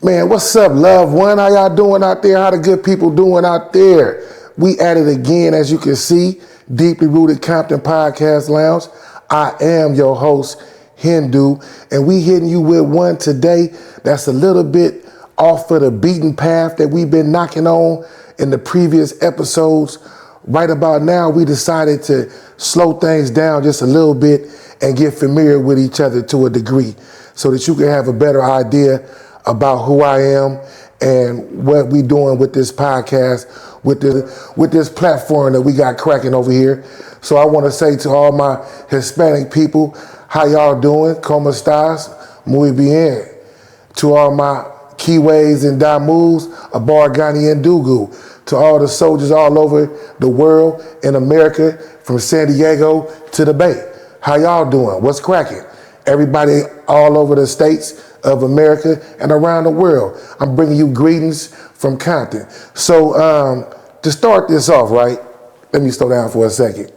Man, what's up, loved one? How y'all doing out there? How the good people doing out there? We at it again, as you can see, Deeply Rooted Compton Podcast Lounge. I am your host, Henndoo, and we hitting you with one today that's a little bit off of the beaten path that we've been knocking on in the previous episodes. Right about now, we decided to slow things down just a little bit and get familiar with each other to a degree so that you can have a better idea about who I am and what we doing with this podcast, with this platform that we got cracking over here. So I want to say to all my Hispanic people, how y'all doing? ¿Cómo estás? Muy bien. To all my Kiwis and Damus, Abargani and Dugu. To all the soldiers all over the world in America, from San Diego to the Bay. How y'all doing? What's cracking? Everybody all over the states of America and around the world. I'm bringing you greetings from Compton. So to start this off, right, let me slow down for a second.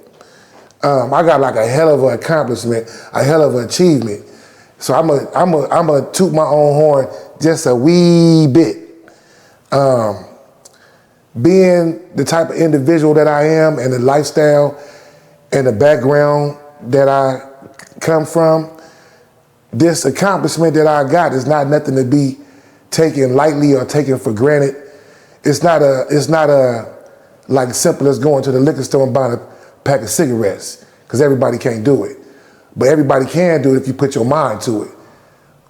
I got like a hell of an accomplishment, a hell of an achievement. So I'm a toot my own horn just a wee bit. Being the type of individual that I am and the lifestyle and the background that I come from, this accomplishment that I got is not nothing to be taken lightly or taken for granted. It's not like simple as going to the liquor store and buying a pack of cigarettes, because everybody can't do it. But everybody can do it if you put your mind to it.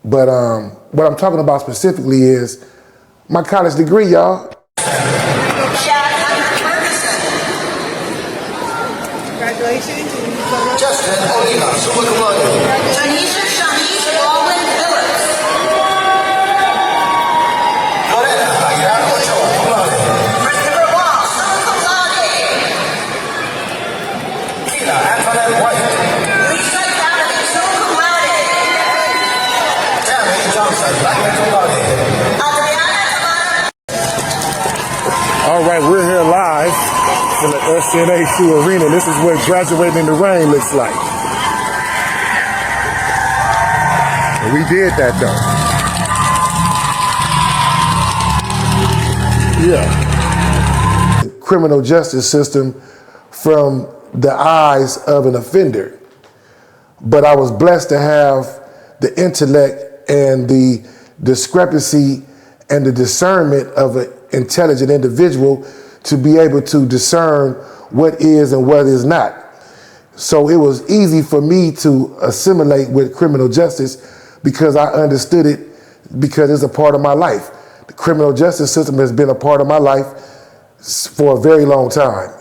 But what I'm talking about specifically is my college degree, y'all. Congratulations. Justin Olina, summa cum laude. Tanisha Shanice Baldwin Phillips. Lorena Aguilar Ochoa, cum laude. Christopher Wall, summa cum laude. Kina Antoinette White. Lisa Kennedy, summa cum laude. Tammy Johnson, magna cum laude. Adriana Tamara. All right, we're here live in the SNAC Arena. This is what graduating in the rain looks like. And we did that though. Yeah. The criminal justice system from the eyes of an offender. But I was blessed to have the intellect and the discrepancy and the discernment of an intelligent individual to be able to discern what is and what is not. So it was easy for me to assimilate with criminal justice because I understood it, because it's a part of my life. The criminal justice system has been a part of my life for a very long time,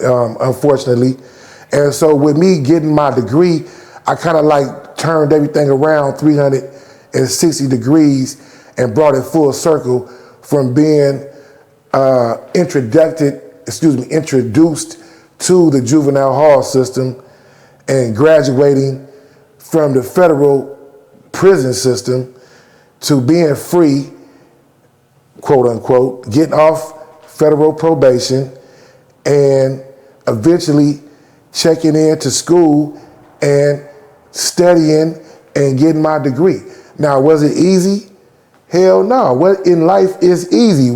unfortunately. And so with me getting my degree, I kind of like turned everything around 360 degrees and brought it full circle from being introduced to the juvenile hall system and graduating from the federal prison system to being free, quote unquote, getting off federal probation and eventually checking into school and studying and getting my degree. Now, was it easy? Hell no. What in life is easy?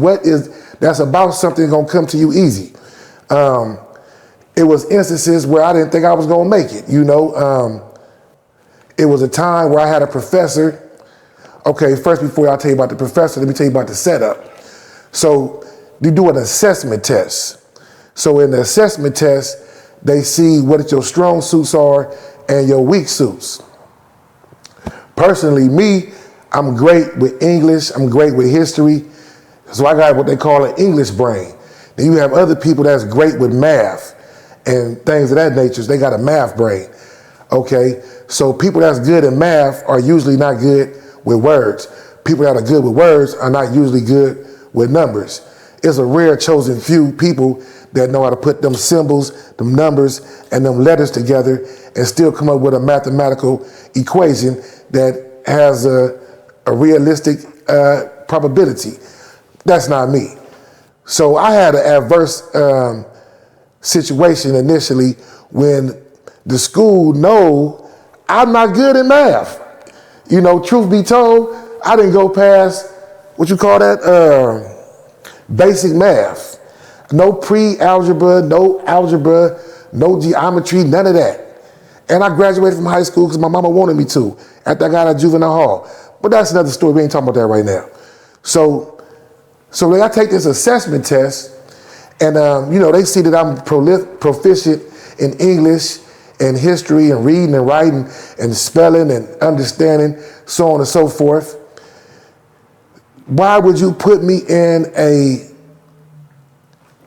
That's about something gonna come to you easy. It was instances where I didn't think I was gonna make it, you know. It was a time where I had a professor. Okay, first before I tell you about the professor, let me tell you about the setup. So you do an assessment test. So in the assessment test, they see what your strong suits are and your weak suits. Personally, me, I'm great with English, I'm great with history. So I got what they call an English brain. Then you have other people that's great with math and things of that nature. They got a math brain. Okay, so people that's good at math are usually not good with words. People that are good with words are not usually good with numbers. It's a rare chosen few people that know how to put them symbols, them numbers, and them letters together and still come up with a mathematical equation that has a realistic probability. That's not me. So I had an adverse situation initially when the school know I'm not good at math. You know, truth be told, I didn't go past what you call that? Basic math. No pre-algebra, no algebra, no geometry, none of that. And I graduated from high school because my mama wanted me to after I got out of juvenile hall. But that's another story. We ain't talking about that right now. So I take this assessment test, and they see that I'm proficient in English and history and reading and writing and spelling and understanding, so on and so forth. Why would you put me in a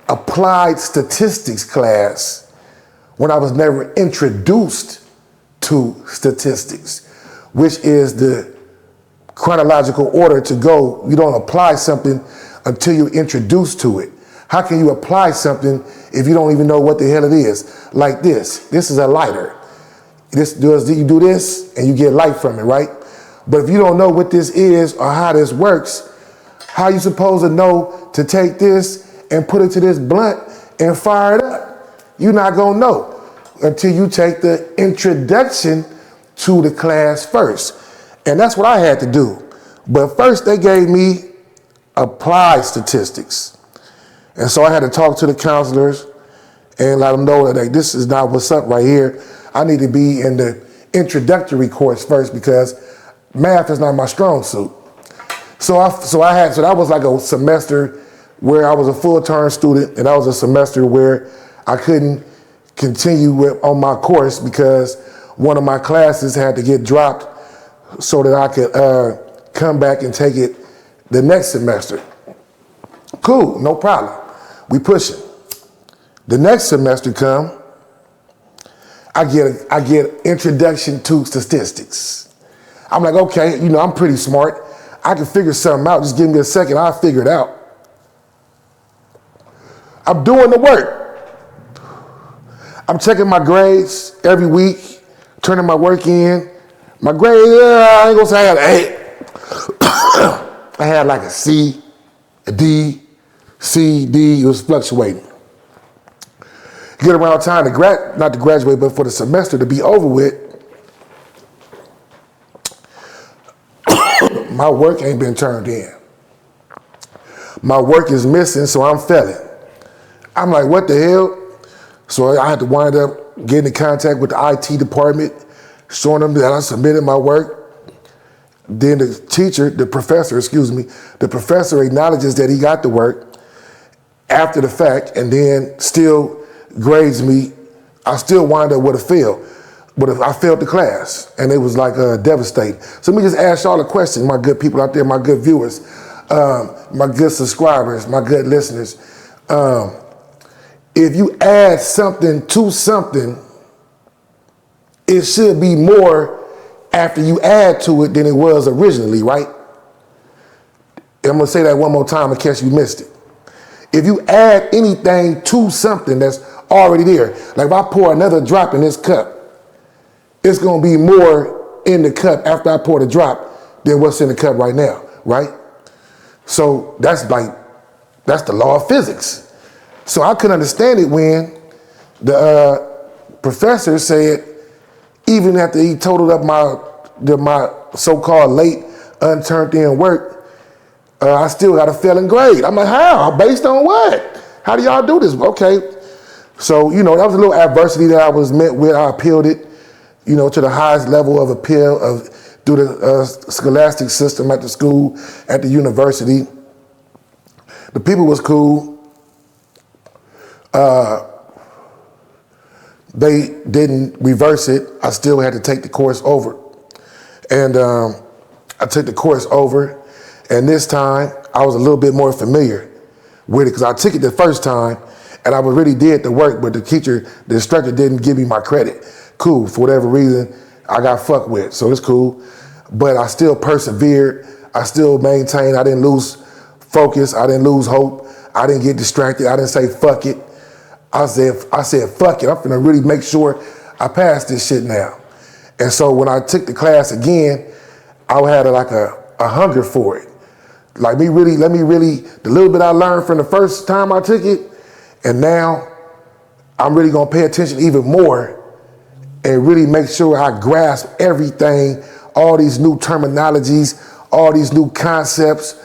applied statistics class when I was never introduced to statistics, which is the chronological order to go? You don't apply something until you're introduced to it. How can you apply something if you don't even know what the hell it is? Like this. This is a lighter. You do this and you get light from it, right? But if you don't know what this is or how this works, how are you supposed to know to take this and put it to this blunt and fire it up? You're not going to know until you take the introduction to the class first. And that's what I had to do. But first they gave me applied statistics. And so I had to talk to the counselors and let them know that this is not what's up right here. I need to be in the introductory course first because math is not my strong suit. So that was like a semester where I was a full-term student, and that was a semester where I couldn't continue on my course because one of my classes had to get dropped so that I could come back and take it the next semester. Cool, no problem. We pushing. The next semester come, I get introduction to statistics. I'm like, okay, I'm pretty smart. I can figure something out. Just give me a second, I'll figure it out. I'm doing the work. I'm checking my grades every week, turning my work in. My grade, I ain't gonna say I had an A. I had like a C, a D, C, D, it was fluctuating. Get around time to not to graduate, but for the semester to be over with, my work ain't been turned in. My work is missing, so I'm failing. I'm like, what the hell? So I had to wind up getting in contact with the IT department, showing them that I submitted my work. Then the professor acknowledges that he got the work after the fact and then still grades me. I still wind up with a fail. But I failed the class, and it was like devastating. So let me just ask y'all a question, my good people out there, my good viewers, my good subscribers, my good listeners. If you add something to something, it should be more after you add to it than it was originally, right? And I'm gonna say that one more time in case you missed it. If you add anything to something that's already there, like if I pour another drop in this cup, it's gonna be more in the cup after I pour the drop than what's in the cup right now, right? So that's the law of physics. So I couldn't understand it when the professor said, even after he totaled up my so-called late unturned in work, I still got a failing grade. I'm like, how? Based on what? How do y'all do this? Okay. So, that was a little adversity that I was met with. I appealed it, to the highest level of appeal through the scholastic system at the school, at the university. The people was cool. They didn't reverse it. I still had to take the course over. And I took the course over, and this time I was a little bit more familiar with it because I took it the first time and I really did the work, but the instructor didn't give me my credit. Cool, for whatever reason, I got fucked with, so it's cool. But I still persevered. I still maintained. I didn't lose focus. I didn't lose hope. I didn't get distracted. I didn't say fuck it. I said fuck it. I'm finna really make sure I pass this shit now. And so when I took the class again, I had a hunger for it. Like the little bit I learned from the first time I took it, and now I'm really gonna pay attention even more and really make sure I grasp everything, all these new terminologies, all these new concepts,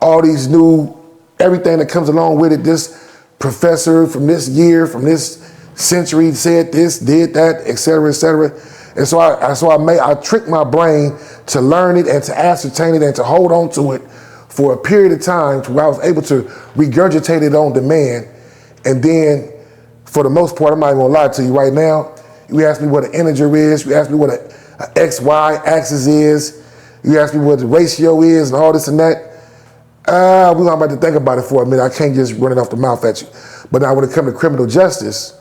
all these new, everything that comes along with it. This professor from this year, from this century said this, did that, et cetera, et cetera. And so I tricked my brain to learn it and to ascertain it and to hold on to it for a period of time to where I was able to regurgitate it on demand. And then, for the most part, I'm not even gonna lie to you right now, you ask me what an integer is, you ask me what an XY axis is, you ask me what the ratio is and all this and that, we're gonna have to think about it for a minute. I can't just run it off the mouth at you. But now when it comes to criminal justice,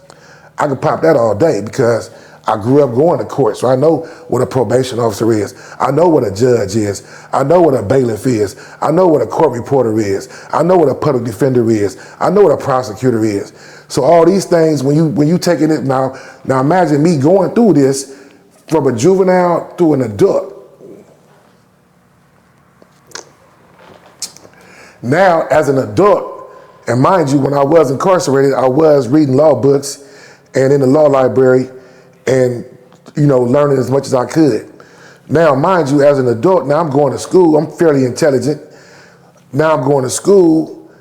I can pop that all day because I grew up going to court, so I know what a probation officer is. I know what a judge is. I know what a bailiff is. I know what a court reporter is. I know what a public defender is. I know what a prosecutor is. So all these things, when you taking it now imagine me going through this from a juvenile to an adult. Now, as an adult, and mind you, when I was incarcerated, I was reading law books and in the law library and, learning as much as I could. Now, mind you, as an adult, now I'm going to school. I'm fairly intelligent. Now I'm going to school,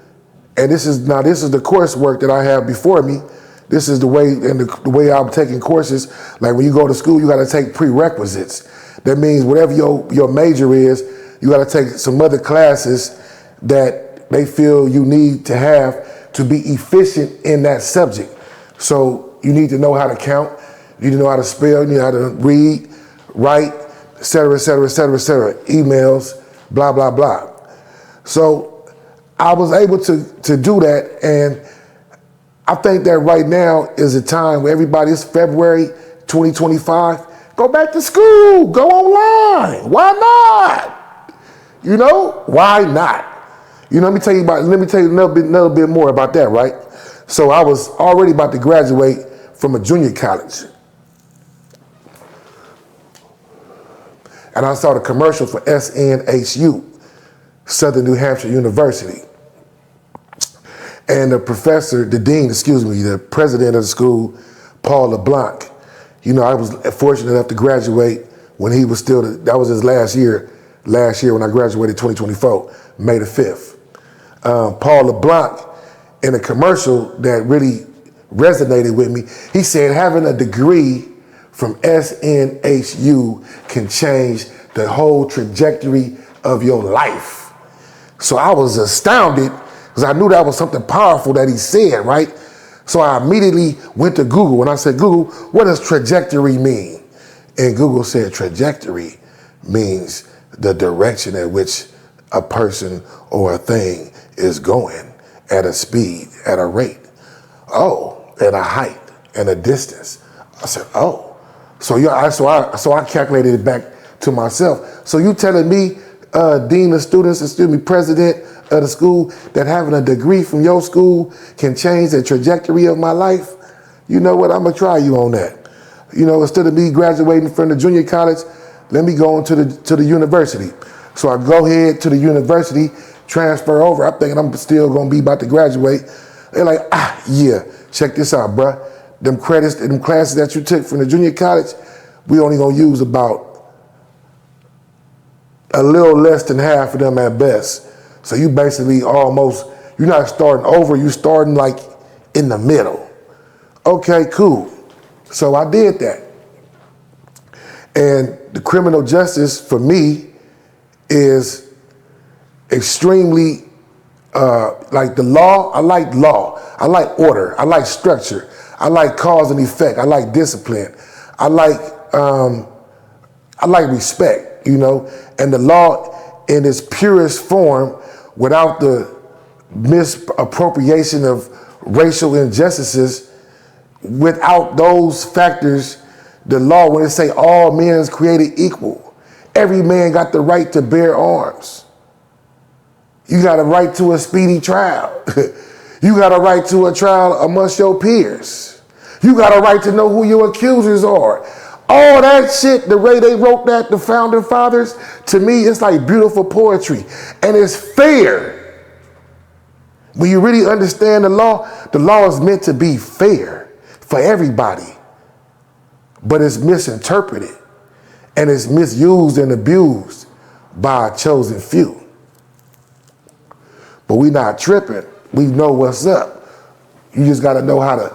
and this is the coursework that I have before me. This is the way I'm taking courses. Like when you go to school, you got to take prerequisites. That means whatever your major is, you got to take some other classes that they feel you need to have to be efficient in that subject. So you need to know how to count, you need to know how to spell, you need how to read, write, et cetera, et cetera, et cetera, et cetera, emails, blah, blah, blah. So I was able to do that, and I think that right now is a time where it's February 2025, go back to school, go online, why not? Why not? Let me tell you a little bit more about that, right? So I was already about to graduate from a junior college. And I saw the commercial for SNHU, Southern New Hampshire University. And the president of the school, Paul LeBlanc, I was fortunate enough to graduate when he was that was his last year when I graduated 2024, May the 5th. Paul LeBlanc, in a commercial that really resonated with me, he said having a degree from SNHU can change the whole trajectory of your life. So I was astounded because I knew that was something powerful that he said, right? So I immediately went to Google and I said, Google, what does trajectory mean? And Google said trajectory means the direction at which a person or a thing is going at a speed, at a rate. Oh, at a height and a distance. I said, oh. So I calculated it back to myself. So you telling me, dean of students, president of the school, that having a degree from your school can change the trajectory of my life? You know what, I'm gonna try you on that. Instead of me graduating from the junior college, let me go on to the university. So I go ahead to the university, transfer over. I'm thinking I'm still gonna be about to graduate. They're like, yeah, check this out, bruh. Them credits, them classes that you took from the junior college, we only gonna use about a little less than half of them at best. So you basically you're not starting over, you starting like in the middle. Okay, cool. So I did that. And the criminal justice for me is extremely, like the law. I like order, I like structure, I like cause and effect, I like discipline, I like respect, and the law in its purest form, without the misappropriation of racial injustices, without those factors, the law, when it say all men is created equal, every man got the right to bear arms. You got a right to a speedy trial. You got a right to a trial amongst your peers. You got a right to know who your accusers are. All that shit, the way they wrote that, the founding fathers, to me, it's like beautiful poetry. And it's fair. When you really understand the law is meant to be fair for everybody. But it's misinterpreted and it's misused and abused by a chosen few. but we not tripping. We know what's up. You just got to know how to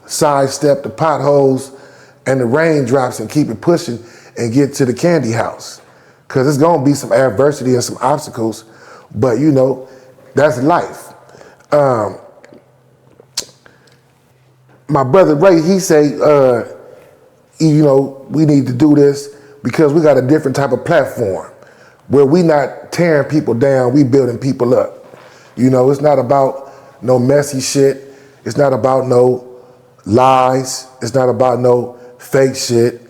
sidestep the potholes and the raindrops and keep it pushing and get to the candy house. Because there's going to be some adversity and some obstacles, but you know, that's life. My brother Ray, he say, you know, we need to do this because we got a different type of platform where we not tearing people down, we building people up. You know, it's not about no messy shit. It's not about no lies. It's not about no fake shit.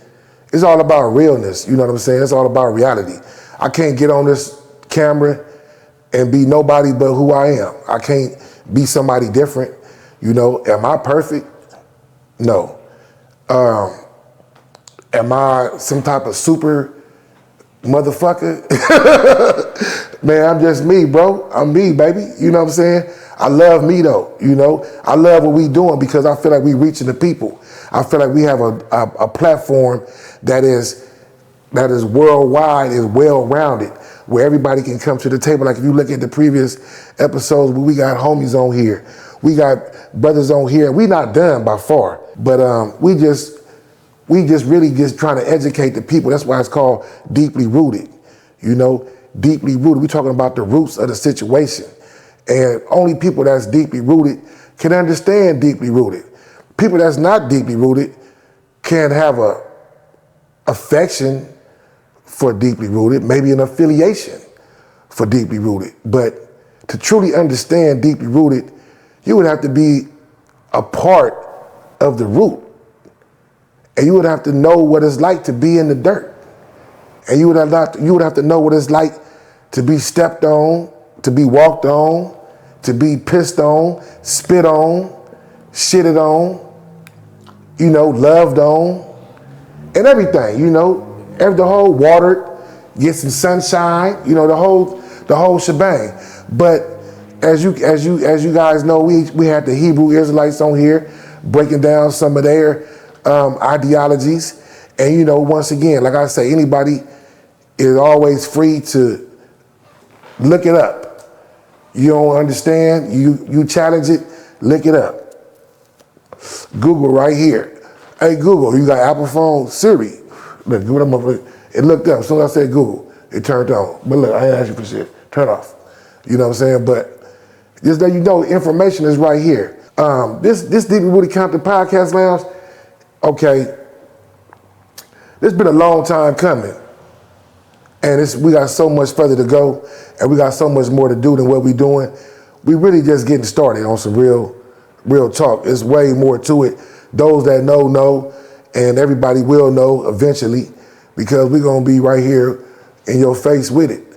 It's all about realness. You know what I'm saying? It's all about reality. I can't get on this camera and be nobody but who I am. I can't be somebody different. You know, am I perfect? No. Am I some type of super motherfucker? Man, I'm just me, bro. I'm me, baby. You know what I'm saying? I love me though, you know? I love what we doing because I feel like we reaching the people. I feel like we have a platform that is worldwide, is well-rounded, where everybody can come to the table. Like if you look at the previous episodes, we got homies on here. We got brothers on here. We not done by far, but we just really just trying to educate the people. That's why it's called Deeply Rooted, you know? Deeply rooted. We're talking about the roots of the situation. And only people that's deeply rooted can understand deeply rooted. People that's not deeply rooted can have a affection for deeply rooted, maybe an affiliation for deeply rooted. But to truly understand deeply rooted, you would have to be a part of the root. And you would have to know what it's like to be in the dirt. And you would have to know what it's like to be stepped on, to be walked on, to be pissed on, spit on, shitted on, you know, loved on, and everything, you know, the whole watered, get some sunshine, you know, the whole shebang. But as you guys know, we had the Hebrew Israelites on here breaking down some of their ideologies. And you know, once again, like I say, anybody is always free to look it up. You don't understand, you challenge it, look it up. Google right here. Hey Google, you got Apple phone, Siri. Look, it looked up. As soon as I said Google, it turned on. But look, I ain't asked you for shit. Turn off. You know what I'm saying? But just that you know, information is right here. This Deeply Rooted Compton Podcast Lounge, okay, this been a long time coming. And we got so much further to go, and we got so much more to do than what we doing. We really just getting started on some real talk. There's way more to it. Those that know, and everybody will know eventually, because we're gonna be right here in your face with it.